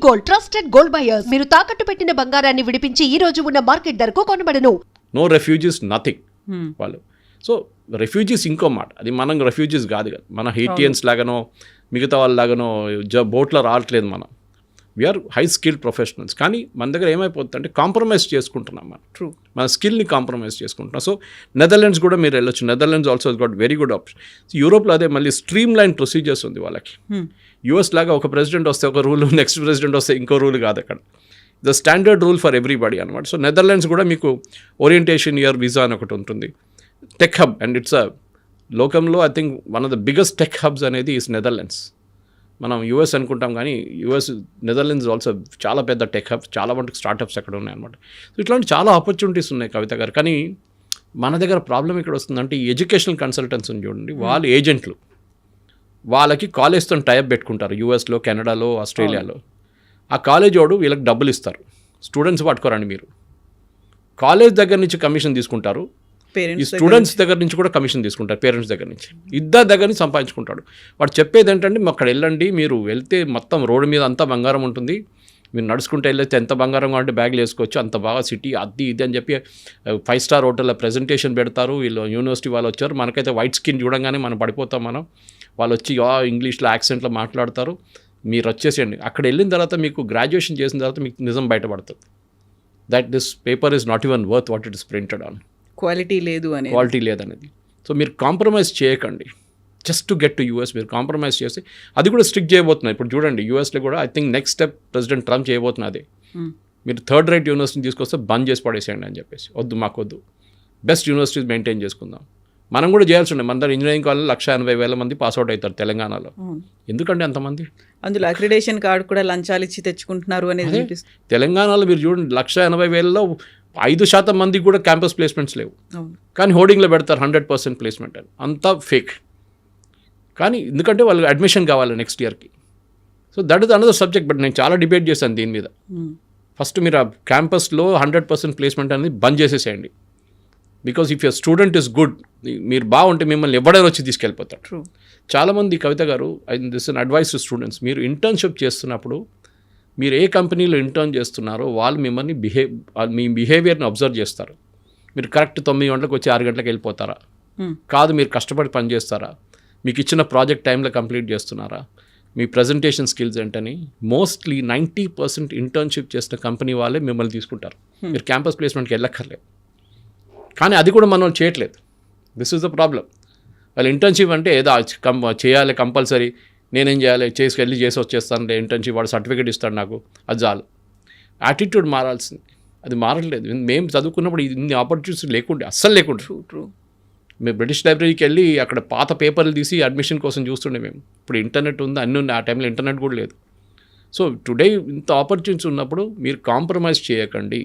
Gold, trusted gold buyers. మీరు తాకట్టు పెట్టిన బంగారాన్ని విడిపించి ఈ రోజు ఉన్న మార్కెట్ ధరకు కొనబడను. నో రెఫ్యూజీస్ నథింగ్ వాళ్ళు. సో రెఫ్యూజీస్ ఇంకో మాట, అది మనం రెఫ్యూజీస్ కాదు కదా, మన హెయిటియన్స్ లాగానో మిగతా వాళ్ళలాగానో బోట్లో రావట్లేదు మనం. We are high skilled professionals. కానీ మన దగ్గర ఏమైపోతుంది అంటే కాంప్రమైజ్ చేసుకుంటున్నాం మనం. ట్రూ. మన స్కిల్ని కాంప్రమైజ్ చేసుకుంటున్నాం. సో నెదర్లాండ్స్ కూడా మీరు వెళ్ళొచ్చు. Netherlands also got very good option. యూరోప్లో అదే మళ్ళీ స్ట్రీమ్ లైన్ ప్రొసీజర్స్ ఉంది వాళ్ళకి. యూఎస్ లాగా ఒక ప్రెసిడెంట్ వస్తే ఒక రూల్, నెక్స్ట్ ప్రెసిడెంట్ వస్తే ఇంకో రూల్ కాదు అక్కడ. The standard rule for everybody అనమాట. సో నెదర్లాండ్స్ కూడా మీకు ఓరియంటేషన్ ఇయర్ వీసా అని ఒకటి ఉంటుంది. Tech hub, and it's a లోకంలో I think one of the biggest tech hubs అనేది ఈస్ నెదర్లాండ్స్. మనం యూఎస్ అనుకుంటాం కానీ నెదర్లాండ్స్ ఆల్సో చాలా పెద్ద టెక్ హబ్, చాలా మటుకు స్టార్టప్స్ అక్కడ ఉన్నాయన్నమాట. సో ఇట్లాంటి చాలా ఆపర్చునిటీస్ ఉన్నాయి కవిత గారు. కానీ మన దగ్గర ప్రాబ్లం ఇక్కడ వస్తుందంటే ఈ ఎడ్యుకేషనల్ కన్సల్టెంట్స్ చూడండి, వాళ్ళు ఏజెంట్లు, వాళ్ళకి కాలేజ్తో టైప్ పెట్టుకుంటారు యూఎస్లో, కెనడాలో, ఆస్ట్రేలియాలో. ఆ కాలేజ్ వాడు వీళ్ళకి డబ్బులు ఇస్తారు. స్టూడెంట్స్ పట్టుకోరండి మీరు. కాలేజ్ దగ్గర నుంచి కమిషన్ తీసుకుంటారు, ఈ స్టూడెంట్స్ దగ్గర నుంచి కూడా కమిషన్ తీసుకుంటారు, పేరెంట్స్ దగ్గర నుంచి. ఇద్దరు దగ్గర నుంచి సంపాదించుకుంటాడు. వాడు చెప్పేది ఏంటంటే అక్కడ వెళ్ళండి, మీరు వెళ్తే మొత్తం రోడ్డు మీద అంతా బంగారం ఉంటుంది, మీరు నడుచుకుంటూ వెళ్ళేస్తే ఎంత బంగారం కావాలంటే బ్యాగ్లు వేసుకోవచ్చు, అంత బాగా సిటీ అది ఇది అని చెప్పి 5 స్టార్ హోటల్లో ప్రెజెంటేషన్ పెడతారు. వీళ్ళు యూనివర్సిటీ వాళ్ళు వచ్చారు, మనకైతే వైట్ స్కిన్ చూడంగానే మనం పడిపోతాం మనం. వాళ్ళు వచ్చి ఇంగ్లీష్లో యాక్సెంట్లో మాట్లాడతారు, మీరు వచ్చేసేయండి. అక్కడ వెళ్ళిన తర్వాత మీకు గ్రాడ్యుయేషన్ చేసిన తర్వాత మీకు నిజం బయటపడుతుంది. That this paper is not even worth what it is printed on. Quality లేదనేది. సో మీరు కాంప్రమైజ్ చేయకండి. Just to get to US మీరు కాంప్రమైజ్ చేసి అది కూడా స్ట్రిక్ట్ చేయబోతున్నారు. ఇప్పుడు చూడండి యూఎస్లో కూడా I think next step president Trump చేయబోతున్నది. మీరు థర్డ్ రేట్ యూనివర్సిటీని తీసుకొస్తే బంద్ చేసి పడేసేయండి అని చెప్పేసి. వద్దు, మాకొద్దు, బెస్ట్ యూనివర్సిటీస్ మెయింటైన్ చేసుకుందాం. మనం కూడా చేయాల్సి ఉండే. మన దగ్గర ఇంజనీరింగ్ కాలేజ్ 180,000 మంది పాస్అవుట్ అవుతారు తెలంగాణలో. ఎందుకంటే అంతమంది అందులో అక్రిడేషన్ కార్డు కూడా లంచాలు ఇచ్చి తెచ్చుకుంటున్నారు అనేది తెలంగాణలో మీరు చూడండి. 180,000లో 5% మందికి కూడా క్యాంపస్ ప్లేస్మెంట్స్ లేవు. కానీ హోర్డింగ్లో పెడతారు 100% ప్లేస్మెంట్ అని. అంతా ఫేక్. కానీ ఎందుకంటే వాళ్ళు అడ్మిషన్ కావాలి నెక్స్ట్ ఇయర్కి. So that is another subject. But నేను చాలా డిబేట్ చేశాను దీని మీద. ఫస్ట్ మీరు ఆ క్యాంపస్లో 100% ప్లేస్మెంట్ అనేది బంద్ చేసేసేయండి. Because if your student is good, మీరు బాగుంటే మిమ్మల్ని ఎవడైనా వచ్చి తీసుకెళ్ళిపోతారు. చాలామంది కవిత గారు, this an advice to students, మీరు ఇంటర్న్షిప్ చేస్తున్నప్పుడు మీరు ఏ కంపెనీలో ఇంటర్న్ చేస్తున్నారో వాళ్ళు మిమ్మల్ని మీ బిహేవియర్ని అబ్జర్వ్ చేస్తారు. మీరు కరెక్ట్ 9 గంటలకు వచ్చి 6 గంటలకు వెళ్ళిపోతారా, కాదు మీరు కష్టపడి పని చేస్తారా, మీకు ఇచ్చిన ప్రాజెక్ట్ టైంలో కంప్లీట్ చేస్తున్నారా, మీ ప్రజెంటేషన్ స్కిల్స్ ఏంటని. మోస్ట్లీ 90% ఇంటర్న్షిప్ చేసిన కంపెనీ వాళ్ళే మిమ్మల్ని తీసుకుంటారు. మీరు క్యాంపస్ ప్లేస్మెంట్కి వెళ్ళక్కర్లేదు. కానీ అది కూడా మనం చేయట్లేదు. This is the problem. వాళ్ళు ఇంటర్న్షిప్ అంటే ఏదో చేయాలి కంపల్సరీ, నేనేం చేయాలి, చేసి వచ్చేస్తాను ఇంటర్న్షిప్, వాడు సర్టిఫికేట్ ఇస్తాడు నాకు, అది చాలు. యాటిట్యూడ్ మారాల్సింది. అది మారట్లేదు. మేము చదువుకున్నప్పుడు ఇన్ని ఆపర్చునిటీస్ లేకుండే, అస్సలు లేకుండే. మేము బ్రిటిష్ లైబ్రరీకి వెళ్ళి అక్కడ పాత పేపర్లు తీసి అడ్మిషన్ కోసం చూస్తుండే మేము. ఇప్పుడు ఇంటర్నెట్ ఉంది, అన్నీ ఉన్నాయి. ఆ టైంలో ఇంటర్నెట్ కూడా లేదు. సో టుడే ఇంత ఆపర్చునిటీస్ ఉన్నప్పుడు మీరు కాంప్రమైజ్ చేయకండి.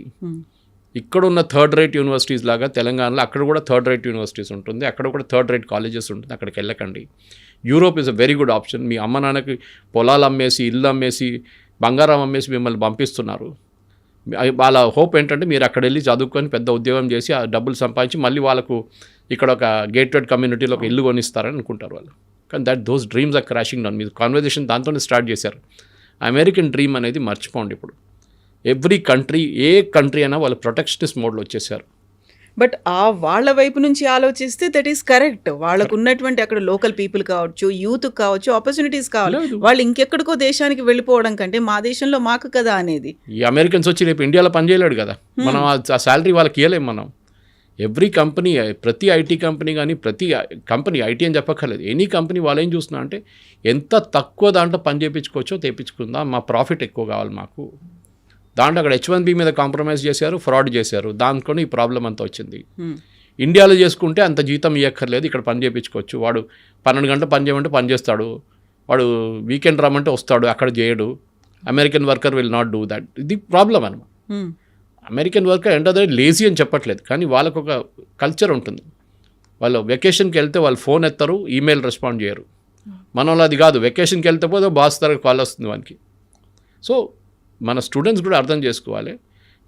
ఇక్కడ ఉన్న థర్డ్ రేట్ యూనివర్సిటీస్ లాగా తెలంగాణలో అక్కడ కూడా థర్డ్ రేట్ యూనివర్సిటీస్ ఉంటుంది, అక్కడ కూడా థర్డ్ రేట్ కాలేజెస్ ఉంటుంది. అక్కడికి వెళ్ళకండి. Europe is a very good option. మీ అమ్మ నాన్నకి పొలాలు అమ్మేసి, ఇల్లు అమ్మేసి, బంగారం అమ్మేసి మిమ్మల్ని పంపిస్తున్నారు. వాళ్ళ హోప్ ఏంటంటే మీరు అక్కడ వెళ్ళి చదువుకొని పెద్ద ఉద్యోగం చేసి ఆ డబ్బులు సంపాదించి మళ్ళీ వాళ్ళకు ఇక్కడ ఒక గేటెడ్ కమ్యూనిటీలో ఒక ఇల్లు కొనిస్తారని అనుకుంటారు వాళ్ళు. కానీ those dreams are crashing down. మీరు కాన్వర్జేషన్ దాంతోనే స్టార్ట్ చేశారు. అమెరికన్ డ్రీమ్ అనేది మర్చిపోండి. ఇప్పుడు ఎవ్రీ కంట్రీ, ఏ కంట్రీ అయినా వాళ్ళు ప్రొటెక్షనిస్ట్ మోడ్లో వచ్చేసారు. బట్ వాళ్ళ వైపు నుంచి ఆలోచిస్తే దట్ ఈస్ కరెక్ట్. వాళ్ళకు ఉన్నటువంటి అక్కడ లోకల్ పీపుల్ కావచ్చు, యూత్ కావచ్చు, ఆపర్చునిటీస్ కావాలి. వాళ్ళు ఇంకెక్కడికో దేశానికి వెళ్ళిపోవడం కంటే మా దేశంలో మాకు కదా అనేది. ఈ అమెరికన్స్ వచ్చి రేపు ఇండియాలో పనిచేయలేడు కదా, మనం ఆ శాలరీ వాళ్ళకి ఇవ్వలేము మనం. ఎవ్రీ కంపెనీ, ప్రతి ఐటీ కంపెనీ కానీ, ప్రతి కంపెనీ, ఐటీ అని చెప్పక్కర్లేదు, ఎనీ కంపెనీ వాళ్ళు ఏం చూస్తున్నా అంటే ఎంత తక్కువ దాంట్లో పని చేయించుకోవచ్చో తెప్పించుకుందాం, మా ప్రాఫిట్ ఎక్కువ కావాలి మాకు. దాంట్లో అక్కడ H1B మీద కాంప్రమైజ్ చేశారు, ఫ్రాడ్ చేశారు. దాంట్లో ఈ ప్రాబ్లం అంతా వచ్చింది. ఇండియాలో చేసుకుంటే అంత జీతం ఇవ్వక్కర్లేదు, ఇక్కడ పని చేయించుకోవచ్చు. వాడు 12 గంటలు పని చేయమంటే పని చేస్తాడు, వాడు వీకెండ్ రమ్మంటే వస్తాడు, అక్కడ చేయడు. American worker will not do that. ఇది ప్రాబ్లం అనమాట. అమెరికన్ వర్కర్ ఏంటో లేజీ అని చెప్పట్లేదు, కానీ వాళ్ళకు ఒక కల్చర్ ఉంటుంది. వాళ్ళు వెకేషన్కి వెళ్తే వాళ్ళు ఫోన్ ఎత్తారు, ఈమెయిల్ రెస్పాండ్ చేయరు. మన వాళ్ళు అది కాదు, వెకేషన్కి వెళ్తే పోతే బాస్ తరగతి కాల్ వస్తుంది వానికి. సో మన స్టూడెంట్స్ కూడా అర్థం చేసుకోవాలి.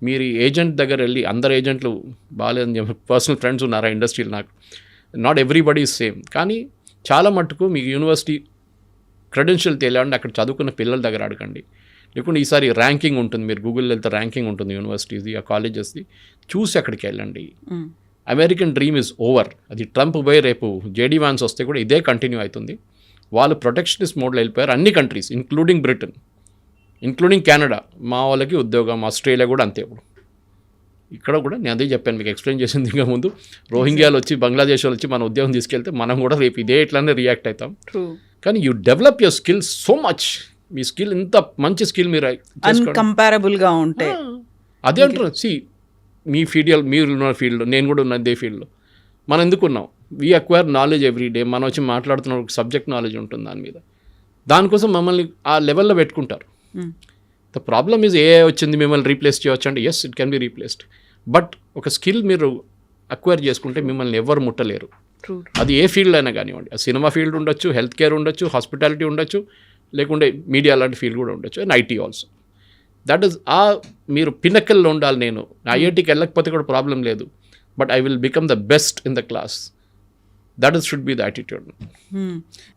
మీరు ఏజెంట్ దగ్గర వెళ్ళి, అందరు ఏజెంట్లు బాగాలేదని చెప్పి పర్సనల్ ఫ్రెండ్స్ ఉన్నారా ఇండస్ట్రీలో నాకు, నాట్ ఎవ్రీబడి ఈజ్ సేమ్. కానీ చాలా మట్టుకు మీకు యూనివర్సిటీ క్రెడెన్షియల్ తెలియాలంటే అక్కడ చదువుకున్న పిల్లల దగ్గర అడగండి. లేకుంటే ఈసారి ర్యాంకింగ్ ఉంటుంది, మీరు గూగుల్లో వెళ్తే ర్యాంకింగ్ ఉంటుంది యూనివర్సిటీస్ది, ఆ కాలేజెస్ది, చూసి అక్కడికి వెళ్ళండి. American dream is over. అది ట్రంప్ పోయి రేపు జేడీ వాన్స్ వస్తే కూడా ఇదే కంటిన్యూ అవుతుంది. వాళ్ళు ప్రొటెక్షనిస్ట్ మోడ్లో వెళ్ళిపోయారు అన్ని countries, including Britain, including Canada. మా వాళ్ళకి ఉద్యోగం, ఆస్ట్రేలియా కూడా అంతే. ఇప్పుడు ఇక్కడ కూడా నేను అదే చెప్పాను, మీకు ఎక్స్ప్లెయిన్ చేసింది ఇంకా ముందు. రోహింగ్యాలు వచ్చి, బంగ్లాదేశ్ వాళ్ళు వచ్చి మన ఉద్యోగం తీసుకెళ్తే మనం కూడా రేపు ఇదే ఇట్లానే రియాక్ట్ అవుతాం. కానీ you develop your skills so much. Me skill ఇంత మంచి స్కిల్ మీరు అన్కంపారబుల్గా ఉంటే అదే అంటారు. సి మీ మీరు ఉన్న ఫీల్డ్, నేను కూడా ఉన్న అదే ఫీల్డ్లో మనం ఎందుకున్నాం. We acquire knowledge every day. మనం వచ్చి మాట్లాడుతున్న సబ్జెక్ట్ నాలెడ్జ్ ఉంటుంది దాని మీద. దానికోసం మమ్మల్ని ఆ లెవెల్లో పెట్టుకుంటారు. ద ప్రాబ్లమ్ ఈజ్ ఏ వచ్చింది మిమ్మల్ని రీప్లేస్ చేయవచ్చు అంటే yes, it can be replaced. But ఒక స్కిల్ మీరు అక్వైర్ చేసుకుంటే మిమ్మల్ని ఎవరు ముట్టలేరు. అది ఏ ఫీల్డ్ అయినా కానివ్వండి. సినిమా ఫీల్డ్ ఉండొచ్చు, హెల్త్ కేర్ ఉండొచ్చు, హాస్పిటాలిటీ ఉండొచ్చు, లేకుంటే మీడియా లాంటి ఫీల్డ్ కూడా ఉండొచ్చు, and IT also. That is మీరు పిన్నకల్లో ఉండాలి. నేను ఐఐటీకి వెళ్ళకపోతే కూడా ప్రాబ్లం లేదు, but I will become the best in the class. That is should be the attitude.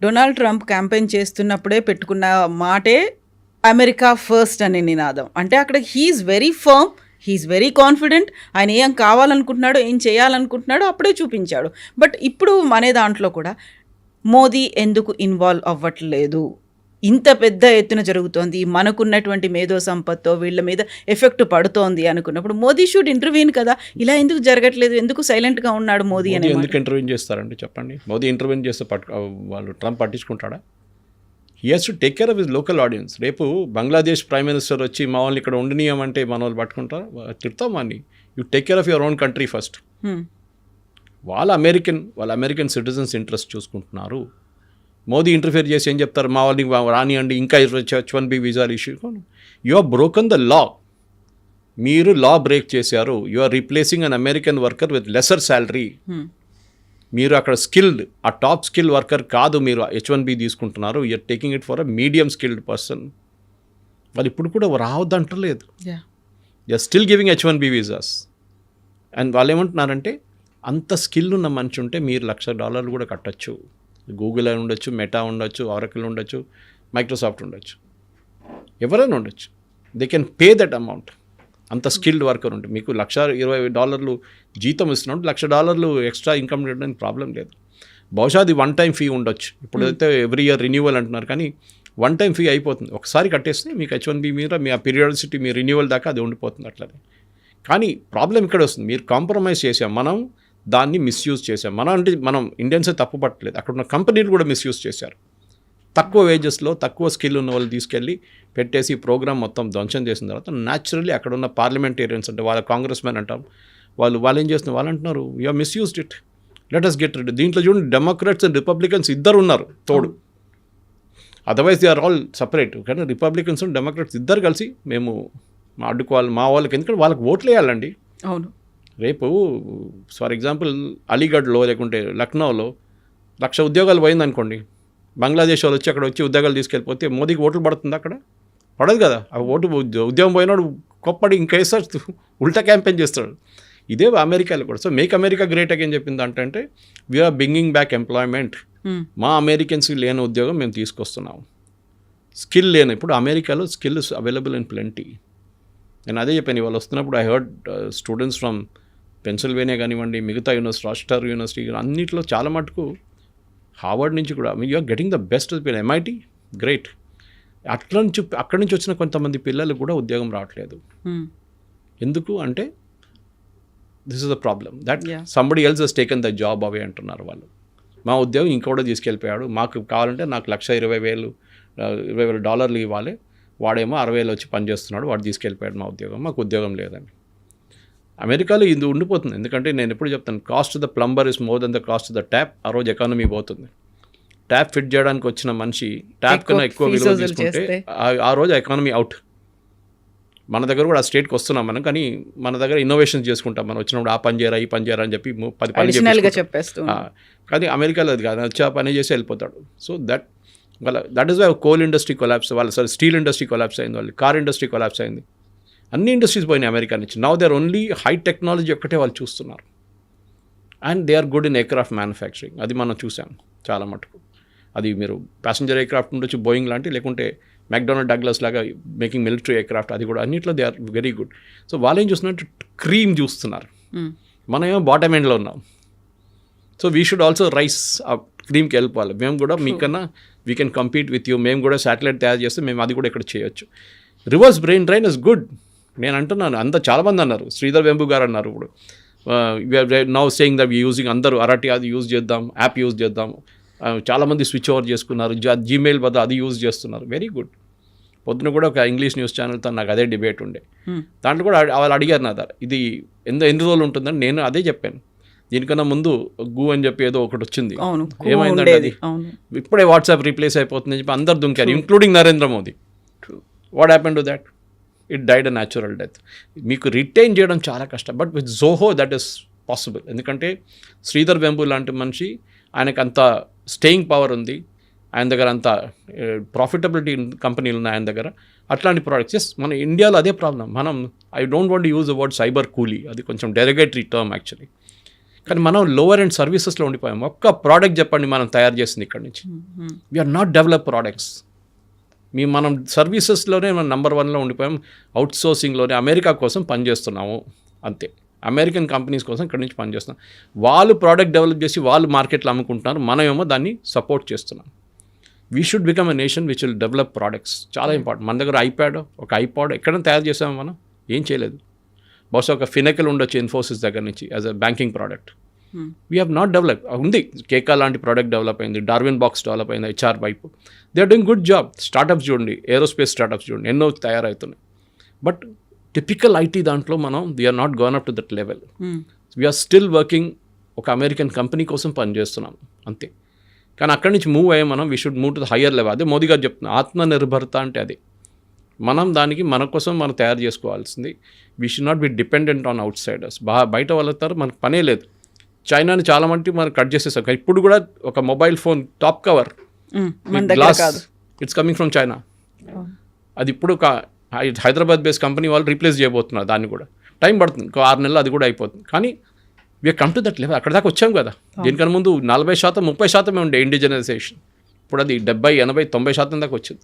Donald Trump campaign చేస్తున్నప్పుడే పెట్టుకున్న మాటే అమెరికా ఫస్ట్ అనే నినాదం. అంటే అక్కడ he is very firm, he is very confident. ఆయన ఏం కావాలనుకుంటున్నాడో, ఏం చేయాలనుకుంటున్నాడో అప్పుడే చూపించాడు. బట్ ఇప్పుడు మన దాంట్లో కూడా మోదీ ఎందుకు ఇన్వాల్వ్ అవ్వట్లేదు? ఇంత పెద్ద ఎత్తున జరుగుతోంది, మనకున్నటువంటి మేధో సంపత్తో వీళ్ళ మీద ఎఫెక్ట్ పడుతోంది అనుకున్నప్పుడు మోదీ షుడ్ ఇంటర్వ్యూన్ కదా. ఇలా ఎందుకు జరగట్లేదు? ఎందుకు సైలెంట్గా ఉన్నాడు మోదీ అని? ఎందుకు ఇంటర్వ్యూన్ చేస్తారండి చెప్పండి? మోదీ ఇంటర్వ్యూన్ చేస్తే వాళ్ళు ట్రంప్ పట్టించుకుంటాడా? He has to take care of his local audience. రేపు బంగ్లాదేశ్ ప్రైమ్ మినిస్టర్ వచ్చి మా వాళ్ళని ఇక్కడ ఉండనీయమంటే మన వాళ్ళు పట్టుకుంటారా? తిడతాం వాడిని. You take care of your own country first. వాళ్ళ అమెరికన్ సిటిజన్స్ ఇంట్రెస్ట్ చూసుకుంటున్నారు. మోదీ ఇంటర్ఫియర్ చేసి ఏం చెప్తారు? మా వాళ్ళని రానియండి, ఇంకా H1B వీసాలు issue. You are broken the law. మీరు లా బ్రేక్ చేశారు. You are replacing an American worker with lesser salary. మీరు అక్కడ స్కిల్డ్, ఆ టాప్ స్కిల్ వర్కర్ కాదు, మీరు H1B తీసుకుంటున్నారు. You're taking it for a medium skilled person. వాళ్ళు ఇప్పుడు కూడా రావద్దంటలేదు. You're still giving H1B visas. And వాళ్ళు ఏమంటున్నారంటే, అంత స్కిల్ ఉన్న మనిషి ఉంటే మీరు $1,00,000 కూడా కట్టచ్చు. గూగుల్ అని ఉండొచ్చు, మెటా ఉండొచ్చు, ఆరకిల్ ఉండొచ్చు, మైక్రోసాఫ్ట్ ఉండొచ్చు, ఎవరైనా ఉండొచ్చు. They can pay that amount. అంత స్కిల్డ్ వర్కర్ ఉంటే మీకు $120 జీతం ఇస్తున్నాడు, $1,00,000 ఎక్స్ట్రా ఇన్కమ్ చేయడానికి ప్రాబ్లం లేదు. బహుశా అది వన్ టైం ఫీ ఉండొచ్చు. ఇప్పుడైతే ఎవ్రీ ఇయర్ రిన్యూవల్ అంటున్నారు, కానీ వన్ టైం ఫీ అయిపోతుంది. ఒకసారి కట్టేస్తే మీకు H1B మీద మీ ఆ పీరియాడిసిటీ, మీ రిన్యూవల్ దాకా అది ఉండిపోతుంది అట్లనే. కానీ ప్రాబ్లం ఇక్కడ వస్తుంది, మీరు కాంప్రమైజ్ చేసాం, మనం దాన్ని మిస్యూజ్ చేసాం. మనం ఇండియన్సే తప్పు పట్టలేదు, అక్కడ ఉన్న కంపెనీలు కూడా మిస్యూజ్ చేశారు. తక్కువ వేజెస్లో తక్కువ స్కిల్ ఉన్న వాళ్ళు తీసుకెళ్ళి పెట్టేసి ప్రోగ్రామ్ మొత్తం ధ్వంసం చేసిన తర్వాత న్యాచురల్లీ అక్కడ ఉన్న పార్లమెంటేరియన్స్ అంటే వాళ్ళ కాంగ్రెస్ మెన్ అంటాం, వాళ్ళు ఏం చేస్తున్నారు, వాళ్ళు అంటున్నారు you are misused it, let us get rid. దీంట్లో చూడండి, డెమోక్రాట్స్ అండ్ రిపబ్లికన్స్ ఇద్దరు ఉన్నారు తోడు. Otherwise they are all separate. కానీ రిపబ్లికన్స్ అండ్ డెమోక్రాట్స్ ఇద్దరు కలిసి మేము అడ్డుకోవాలి మా వాళ్ళకి, ఎందుకంటే వాళ్ళకి ఓట్లు వేయాలండి. అవును, రేపు ఫర్ ఎగ్జాంపుల్ అలీగఢ్లో లేకుంటే లక్నోలో 1,00,000 ఉద్యోగాలు పోయిందనుకోండి, బంగ్లాదేశ్ వాళ్ళు వచ్చి అక్కడ వచ్చి ఉద్యోగాలు తీసుకెళ్ళిపోతే మోదీకి ఓట్లు పడుతుంది అక్కడ? పడదు కదా. ఆ ఉద్యోగం పోయినాడు కొప్పడి ఇంకా వేస్తాడు, ఉల్టా క్యాంపెయిన్ చేస్తాడు. ఇదే అమెరికాలో కూడా. So make America great again చెప్పింది అంటే వీఆర్ బ్రింగింగ్ బ్యాక్ ఎంప్లాయ్మెంట్. మా అమెరికన్స్కి లేని ఉద్యోగం మేము తీసుకొస్తున్నాము. స్కిల్ లేని, ఇప్పుడు అమెరికాలో స్కిల్ అవైలబుల్ ఇన్ ప్లెంటీ. నేను అదే చెప్పాను, వాళ్ళు వస్తున్నప్పుడు I heard students from Pennsylvania కానివ్వండి, మిగతా యూనివర్సిటీ, రాస్టర్ యూనివర్సిటీ, అన్నింటిలో చాలా మటుకు హార్వర్డ్ నుంచి కూడా you are getting the best MIT great. అక్కడి నుంచి వచ్చిన కొంతమంది పిల్లలు కూడా ఉద్యోగం రావట్లేదు. ఎందుకు అంటే this is the problem, that somebody else has taken the job away అంటున్నారు వాళ్ళు. మా ఉద్యోగం ఇంకోటి తీసుకెళ్ళిపోయాడు, మాకు కావాలంటే నాకు $1,20,000 ఇవ్వాలి, వాడేమో 60,000 వచ్చి పనిచేస్తున్నాడు, వాడు తీసుకెళ్ళిపోయాడు మా ఉద్యోగం, మాకు ఉద్యోగం లేదని. అమెరికాలో ఇది ఉండిపోతుంది. ఎందుకంటే నేను ఎప్పుడు చెప్తాను, cost the plumber is more than the cost the tap. ఆ రోజు ఎకానమీ పోతుంది. ట్యాప్ ఫిట్ చేయడానికి వచ్చిన మనిషి ట్యాప్ కన్నా ఎక్కువ విలువ తీసుకుంటే ఆ రోజు ఎకానమీ అవుట్. మన దగ్గర కూడా ఆ స్టేట్కి వస్తున్నాం మనం, కానీ మన దగ్గర ఇన్నోవేషన్స్ చేసుకుంటాం. మనం వచ్చినప్పుడు ఆ పని చేయరా, ఈ పని చేయరా అని చెప్పి 10 పని చెప్పేస్తాం. కానీ అమెరికాలో అది కాదు, వచ్చి ఆ పని చేసి వెళ్ళిపోతాడు. So that is why coal industry collapse, steel industry collapse అయింది, వాళ్ళు కార్ ఇండస్ట్రీ కొలాప్స్ అయింది, అన్ని ఇండస్ట్రీస్ పోయినాయి అమెరికా నుంచి. Now they are only high technology ఒక్కటే వాళ్ళు చూస్తున్నారు. And they are good in aircraft manufacturing. అది మనం చూసాం చాలా మటుకు. అది మీరు ప్యాసింజర్ ఎయిర్క్రాఫ్ట్ ఉండొచ్చు, బోయింగ్ లాంటి, లేకుంటే మెక్డొనాల్డ్ డగ్లస్ లాగా మేకింగ్ మిలిటరీ ఎయిర్క్రాఫ్ట్, అది కూడా అన్నిట్లో they are very good. So వాళ్ళు ఏం చూస్తున్నట్టు క్రీమ్ చూస్తున్నారు, మనం ఏమో బాటమ్ ఎండ్లో ఉన్నాం. So we should also rice ఆ క్రీమ్కి వెళ్ళిపోవాలి. మేము కూడా మీకన్నా we can compete with you. మేము కూడా శాటిలైట్ తయారు చేస్తే మేము అది కూడా ఇక్కడ చేయొచ్చు. Reverse brain drain is good. నేను అంటున్నాను, అంతా చాలామంది అన్నారు, శ్రీధర్ వెంబు గారు అన్నారు, ఇప్పుడు నౌ సేయింగ్ దట్ యూజింగ్ అందరూ అరటి అది యూజ్ చేద్దాం, యాప్ యూజ్ చేద్దాం. చాలామంది స్విచ్ ఓవర్ చేసుకున్నారు, జీమెయిల్ బదులు అది యూజ్ చేస్తున్నారు. Very good. పొద్దున కూడా ఒక ఇంగ్లీష్ న్యూస్ ఛానల్తో నాకు అదే డిబేట్ ఉండే. దాంట్లో కూడా వాళ్ళు అడిగారు నా దగ్గర, ఇది ఎన్ని రోజులు ఉంటుందని. నేను అదే చెప్పాను, దీనికన్నా ముందు గూ అని చెప్పి ఏదో ఒకటి వచ్చింది, ఏమైందంటే అది ఇప్పుడే వాట్సాప్ రీప్లేస్ అయిపోతుంది అని చెప్పి అందరు దుంకారు, including Narendra Modi. What happen to that? It died a natural death. మీకు రిటైన్ చేయడం చాలా కష్టం, but with Zoho that is possible. ఎందుకంటే శ్రీధర్ వెంబు లాంటి మనిషి, ఆయనకు అంత స్టేయింగ్ పవర్ ఉంది, ఆయన దగ్గర అంత ప్రాఫిటబిలిటీ కంపెనీలు ఉన్నాయి ఆయన దగ్గర. అట్లాంటి ప్రోడక్ట్స్ ఎస్, మన ఇండియాలో అదే ప్రాబ్లం. మనం I don't want use the word cyber కూలీ, అది కొంచెం డెరిగేటరీ టర్మ్ యాక్చువల్లీ. కానీ మనం లోవర్ అండ్ సర్వీసెస్లో ఉండిపోయాం. ఒక్క ప్రోడక్ట్ చెప్పండి మనం తయారు చేసింది ఇక్కడ నుంచి. We are not develop products. మనం సర్వీసెస్లోనే మనం నెంబర్ 1లో ఉండిపోయాం. అవుట్ సోర్సింగ్లోనే అమెరికా కోసం పనిచేస్తున్నాము అంతే. అమెరికన్ కంపెనీస్ కోసం ఇక్కడ నుంచి పనిచేస్తున్నాం. వాళ్ళు ప్రోడక్ట్ డెవలప్ చేసి వాళ్ళు మార్కెట్లో అమ్ముకుంటున్నారు, మనమేమో దాన్ని సపోర్ట్ చేస్తున్నాం. We should become a nation which will develop products. చాలా ఇంపార్టెంట్. మన దగ్గర ఐపాడ్ ఎక్కడైనా తయారు చేసాము మనం? ఏం చేయలేదు. బహుశా ఒక ఫినెకల్ ఉండొచ్చు ఇన్ఫోసిస్ దగ్గర నుంచి as a banking product. We have not develop. ఉంది, కేకా లాంటి ప్రోడక్ట్ డెవలప్ అయింది, డార్విన్ బాక్స్ డెవలప్ అయింది, హెచ్ఆర్ వైపు. They are doing good job. Startups చూడండి, ఏరోస్పేస్ స్టార్టప్స్ చూడండి, ఎన్నో తయారవుతున్నాయి. బట్ టిపికల్ ఐటీ దాంట్లో మనం we are not gone up to that level. We are still working. ఒక అమెరికన్ కంపెనీ కోసం పనిచేస్తున్నాం అంతే. కానీ అక్కడి నుంచి మూవ్ అయ్యే మనం we should move to the higher level. అదే మోదీ గారు చెప్తున్నారు, ఆత్మనిర్భరత అంటే అదే. మనం దానికి మన కోసం మనం తయారు చేసుకోవాల్సింది. We should not be dependent on outsiders. బయట వాళ్ళతో మనకు పనే లేదు. చైనాని చాలా మంది మనం కట్ చేసేసాం. ఇప్పుడు కూడా ఒక mobile phone top cover glass, it's coming from China. అది ఇప్పుడు ఒక హైదరాబాద్ బేస్డ్ కంపెనీ వాళ్ళు రీప్లేస్ చేయబోతున్నారు. దాన్ని కూడా టైం పడుతుంది, ఇంకో 6 నెలలు అది కూడా అయిపోతుంది. కానీ we are come to that level. అక్కడ దాకా వచ్చాం కదా. దీనికన్నా ముందు 40%, 30% ఉండే ఇండిజినైజేషన్. ఇప్పుడు అది 70, 80, 90% దాకా వచ్చింది.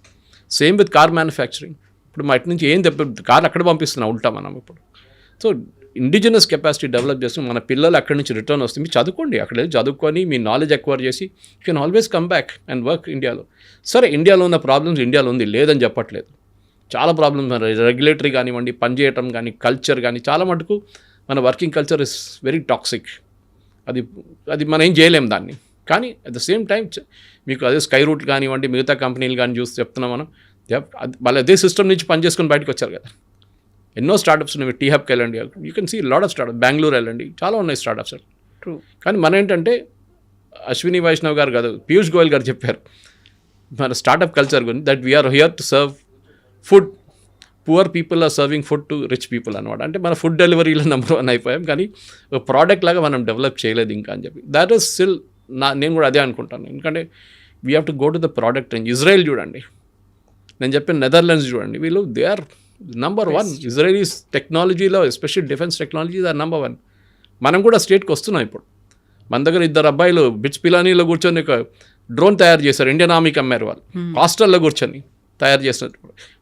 Same with car manufacturing. ఇప్పుడు మా ఇటు నుంచి ఏం కార్ అక్కడ పంపిస్తున్నాం ఉల్టా మనం ఇప్పుడు. సో ఇండిజినస్ కెపాసిటీ డెవలప్ చేసి మన పిల్లలు అక్కడి నుంచి రిటర్న్ వస్తే మీరు చదువుకోండి, అక్కడ చదువుకొని మీ నాలెడ్జ్ ఎక్వైర్ చేసి you can always come back and work ఇండియాలో. సరే, ఇండియాలో ఉన్న ప్రాబ్లమ్స్ ఇండియాలో ఉంది, లేదని చెప్పట్లేదు. చాలా ప్రాబ్లమ్స్, రెగ్యులేటరీ కానివ్వండి, పనిచేయటం కానీ, కల్చర్ కానీ, చాలా మటుకు మన working culture is very toxic. అది మనం ఏం చేయలేం దాన్ని. కానీ అట్ ద సేమ్ టైం మీకు అదే స్కై రూట్ కానివ్వండి, మిగతా కంపెనీలు కానీ చూసి చెప్తున్నాం మనం, వాళ్ళు అదే సిస్టమ్ నుంచి పనిచేసుకొని బయటకు వచ్చారు కదా. ఎన్నో స్టార్టప్స్ ఉన్నాయి. టీ హబ్కి వెళ్ళండి, you can see lot of startup. Bengaluru వెళ్ళండి, చాలా ఉన్నాయి స్టార్టప్స్. ట్రూ. కానీ మన ఏంటంటే అశ్విని వైష్ణవ్ గారు కాదు, పీయూష్ గోయల్ గారు చెప్పారు మన స్టార్టప్ కల్చర్ గురించి, that we are here to serve food. Poor people are serving food to rich people అనమాట. అంటే మన ఫుడ్ డెలివరీలో నెంబర్ 1 అయిపోయాం, కానీ ఒక ప్రోడక్ట్ లాగా మనం డెవలప్ చేయలేదు ఇంకా అని చెప్పి. దాట్ ఈస్ స్టిల్ నేను కూడా అదే అనుకుంటాను. ఎందుకంటే we have to go to the product range. Israel చూడండి, నేను చెప్పిన నెదర్లాండ్స్ చూడండి, వీళ్ళు దే ఆర్ నంబర్ 1. ఇజ్రాయలీస్ టెక్నాలజీలో, especially defence technologies are number 1. మనం కూడా స్టేట్కి వస్తున్నాం ఇప్పుడు. మన దగ్గర 2 అబ్బాయిలు బిట్స్ పిలానీలో కూర్చొని ఒక డ్రోన్ తయారు చేశారు, ఇండియన్ ఆర్మీకి అమ్మారు. వాళ్ళు హాస్టల్లో కూర్చొని తయారు చేసినట్టు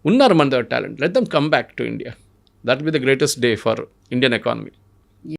ఉన్నారు మన దగ్గర talent. Let them come back to India. That will be the greatest day for Indian economy.